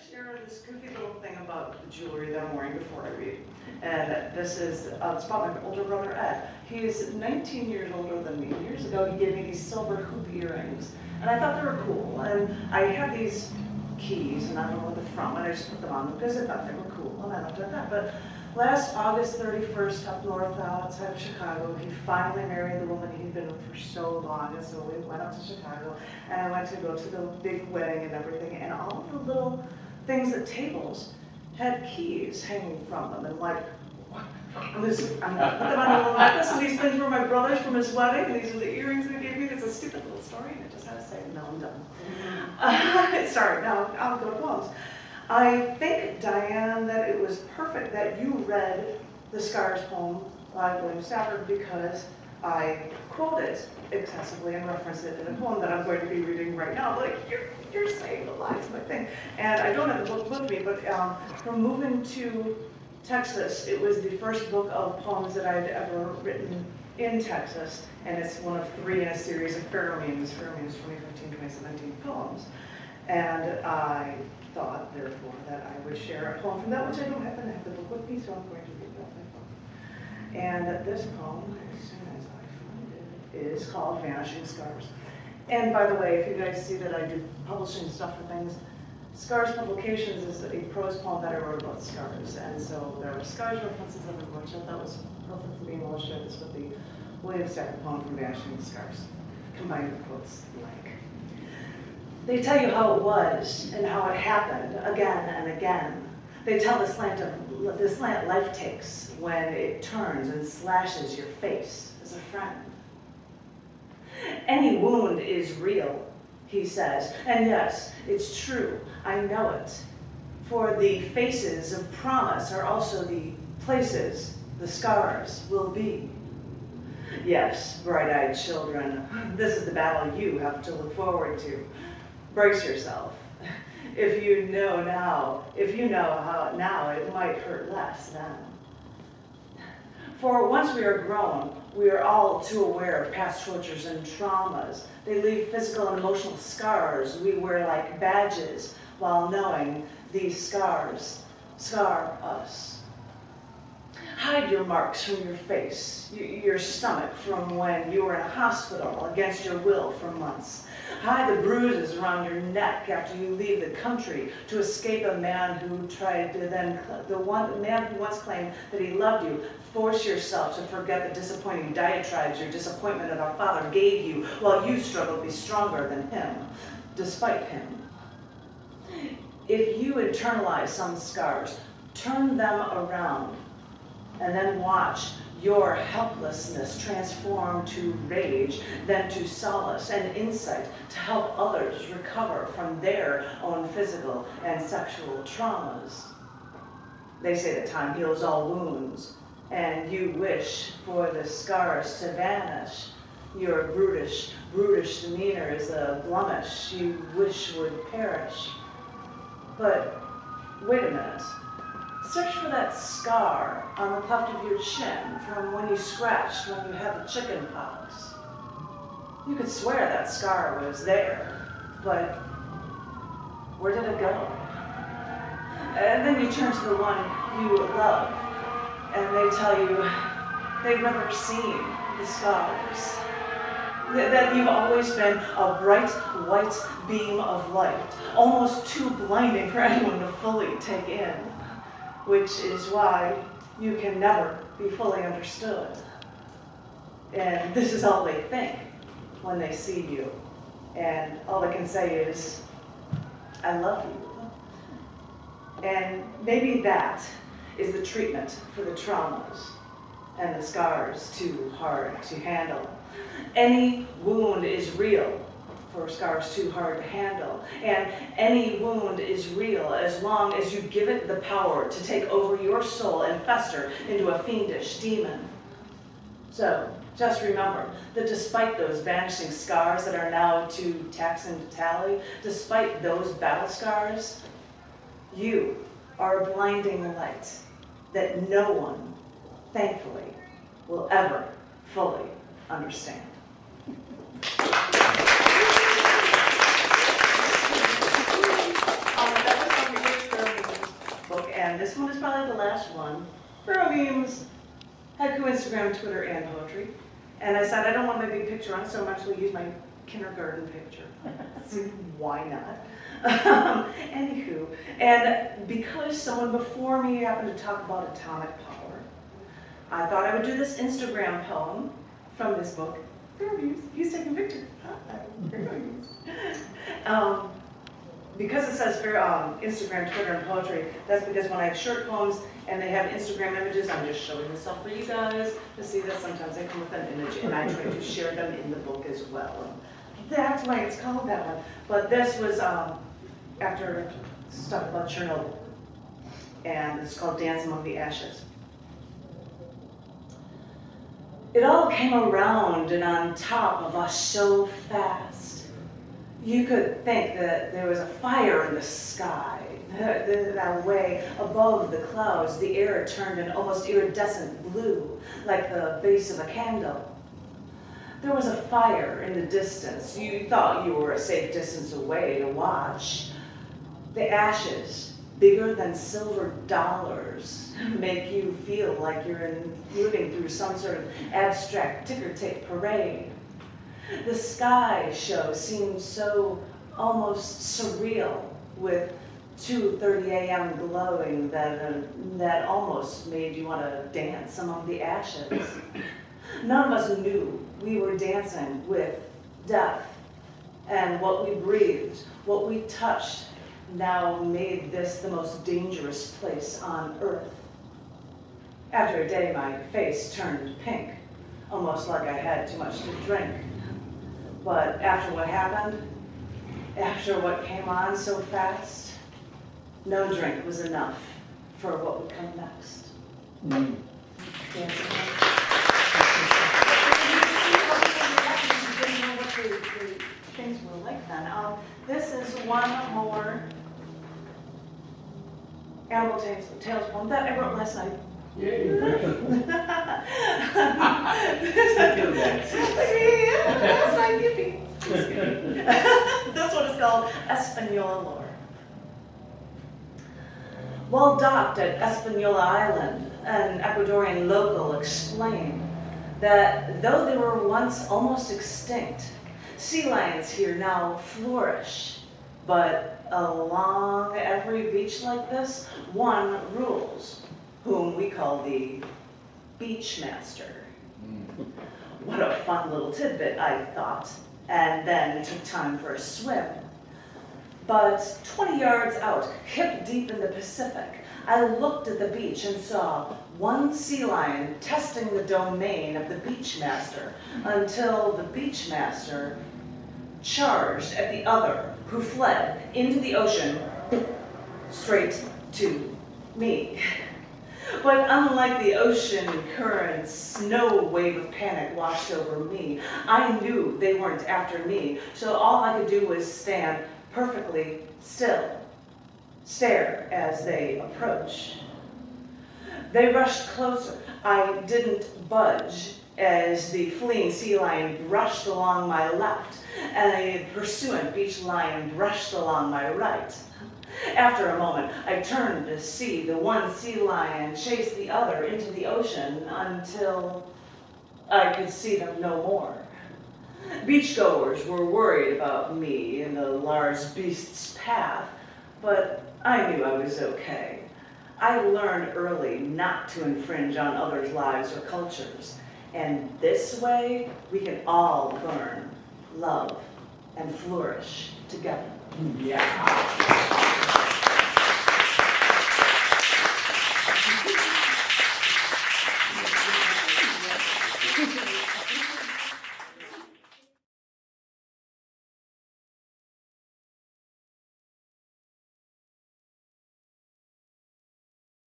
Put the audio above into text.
share this goofy little thing about the jewelry that I'm wearing before I read. And this is, it's about my older brother Ed. He's 19 years older than me. Years ago, he gave me these silver hoop earrings. And I thought they were cool. And I had these keys, and I don't know what they're from, and I just put them on because I thought they were cool. And I looked at that. But last August 31st, up north outside of Chicago, he finally married the woman he'd been with for so long. And so we went up to Chicago, and I went to go to the big wedding and everything. And all of the little things at tables had keys hanging from them. And like, what? I'm gonna put them on a little necklace, and these things were my brother's from his wedding, and these are the earrings they gave me. It's a stupid little story, and I just had to say it. No, I'm done. Sorry, now I'll go to poems. I think, Diane, that it was perfect that you read the Scars poem by William Stafford because I quote it excessively and reference it in a poem that I'm going to be reading right now. Like, you're saying the lines of my thing. And I don't have the book with me, but from moving to Texas, it was the first book of poems that I'd ever written in Texas, and it's one of 3 in a series of pheromemes 2015-2017 poems. And I thought, therefore, that I would share a poem from that, which I don't happen to have the book with me, so I'm going to read that my book. And this poem, as soon as I find it, is called Vanishing Scars. And by the way, if you guys see that I do publishing stuff for things, Scars Publications is a prose poem that I wrote about scars. And so there were scars references everywhere, which I thought was perfect for being able to share this with the William Stafford poem from Vanishing Scars, combined with quotes like, they tell you how it was and how it happened again and again. They tell the slant life takes when it turns and slashes your face as a friend. Any wound is real, he says, and yes, it's true, I know it. For the faces of promise are also the places the scars will be. Yes, bright-eyed children, this is the battle you have to look forward to. Brace yourself. If you know how now, it might hurt less then. For once we are grown, we are all too aware of past tortures and traumas. They leave physical and emotional scars we wear like badges, while knowing these scars scar us. Hide your marks from your face, your stomach from when you were in a hospital against your will for months. Hide the bruises around your neck after you leave the country to escape a man who tried to then, man who once claimed that he loved you. Force yourself to forget the disappointing diatribes your disappointment of our father gave you while you struggle to be stronger than him, despite him. If you internalize some scars, turn them around and then watch your helplessness transform to rage, then to solace and insight to help others recover from their own physical and sexual traumas. They say that time heals all wounds, and you wish for the scars to vanish. Your brutish demeanor is a blemish you wish would perish. But wait a minute. Search for that scar on the cleft of your chin from when you scratched when you had the chicken pox. You could swear that scar was there, but where did it go? And then you turn to the one you love, and they tell you they've never seen the scars. That you've always been a bright white beam of light, almost too blinding for anyone to fully take in. Which is why you can never be fully understood. And this is all they think when they see you. And all they can say is, I love you. And maybe that is the treatment for the traumas and the scars too hard to handle. Any wound is real for scars too hard to handle. And any wound is real as long as you give it the power to take over your soul and fester into a fiendish demon. So just remember that despite those vanishing scars that are now too taxing to tally, despite those battle scars, you are a blinding light that no one, thankfully, will ever fully understand. That was this one is probably the last one. Pheromemes. Haiku, Instagram, Twitter, and poetry. And I said I don't want my big picture on so much, we'll use my kindergarten picture. Why not? Anywho, and because someone before me happened to talk about atomic power, I thought I would do this Instagram poem from this book. He's taking pictures. Because it says Instagram, Twitter, and poetry, that's because when I have short poems and they have Instagram images, I'm just showing this off for you guys to see that sometimes I come with an image and I try to share them in the book as well. That's why it's called that one. But this was after stuff about Chernobyl, and it's called Dance Among the Ashes. It all came around and on top of us so fast. You could think that there was a fire in the sky. That way above the clouds, the air turned an almost iridescent blue, like the base of a candle. There was a fire in the distance. You thought you were a safe distance away to watch. The ashes, bigger than silver dollars, make you feel like you're moving through some sort of abstract ticker tape parade. The sky show seemed so almost surreal, with 2:30 a.m. glowing that almost made you want to dance among the ashes. None of us knew we were dancing with death, and what we breathed, what we touched, now made this the most dangerous place on earth. After a day, my face turned pink, almost like I had too much to drink. But after what happened, after what came on so fast, no drink was enough for what would come next. Dancing. Didn't know what the things were like then. This is one more Animal Tales poem that I wrote last night. Yay! Last night, yippee. This one is called Espanola Lore. While docked at Espanola Island, an Ecuadorian local explained that though they were once almost extinct, sea lions here now flourish. But along every beach like this, one rules, whom we call the beach master. What a fun little tidbit, I thought, and then took time for a swim. But 20 yards out, hip deep in the Pacific, I looked at the beach and saw one sea lion testing the domain of the beach master until the beach master charged at the other, who fled into the ocean straight to me. But unlike the ocean currents, no wave of panic washed over me. I knew they weren't after me, so all I could do was stand perfectly still, stare as they approach. They rushed closer. I didn't budge as the fleeing sea lion brushed along my left and a pursuant beach lion brushed along my right. After a moment, I turned to see the one sea lion chase the other into the ocean until I could see them no more. Beachgoers were worried about me in the large beast's path, but I knew I was okay. I learned early not to infringe on others' lives or cultures, and this way we can all learn, love, and flourish together. Yeah.